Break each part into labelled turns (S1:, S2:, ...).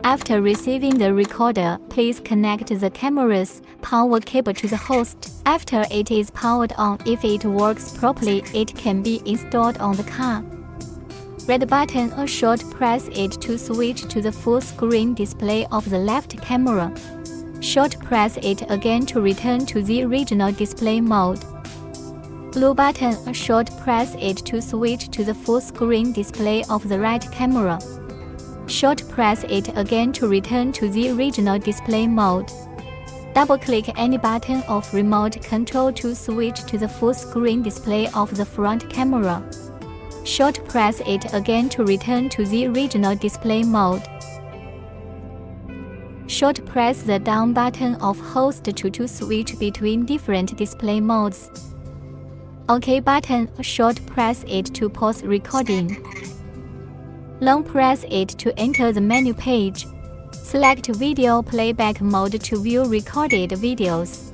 S1: After receiving the recorder, please connect the camera's power cable to the host. After it is powered on, if it works properly, it can be installed on the car. Red button or short press it to switch to the full screen display of the left camera. Short press it again to return to the original display mode. Blue button or short press it to switch to the full screen display of the right camera. Short press it again to return to the original display mode. Double-click any button of remote control to switch to the full screen display of the front camera. Short press it again to return to the original display mode. Short press the down button of host to switch between different display modes. OK button, short press it to pause recording. Long press it to enter the menu page. Select video playback mode to view recorded videos.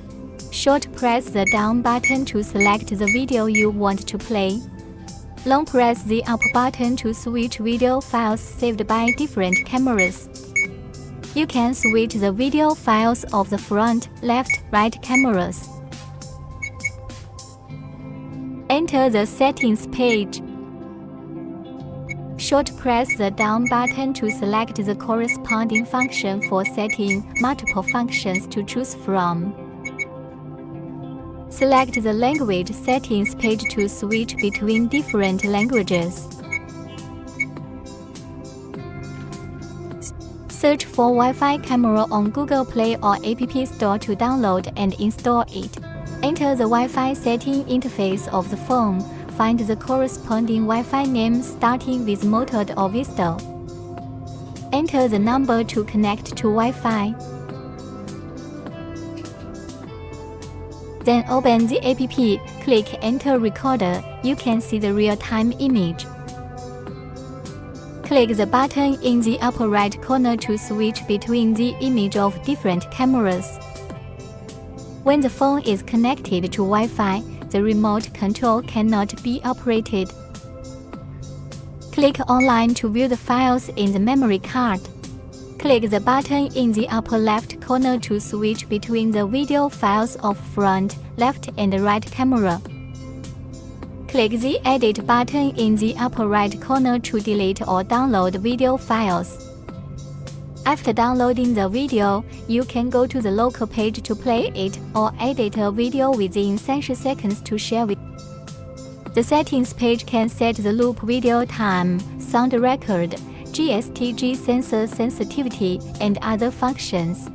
S1: Short press the down button to select the video you want to play. Long press the up button to switch video files saved by different cameras. You can switch the video files of the front, left, right cameras. Enter the settings page. Short press the down button to select the corresponding function for setting multiple functions to choose from. Select the language settings page to switch between different languages. Search for Wi-Fi camera on Google Play or App Store to download and install it. Enter the Wi-Fi setting interface of the phone. Find the corresponding Wi-Fi name starting with Motorola or VSYSTO. Enter the number to connect to Wi-Fi. Then open the app, click Enter Recorder. You can see the real-time image. Click the button in the upper right corner to switch between the image of different cameras. When the phone is connected to Wi-Fi, the remote control cannot be operated. Click Online to view the files in the memory card. Click the button in the upper left corner to switch between the video files of front, left, and right camera. Click the Edit button in the upper right corner to delete or download video files. After downloading the video, you can go to the local page to play it or edit a video within 30 seconds to share with. The settings page can set the loop video time, sound record, GSTG sensor sensitivity, and other functions.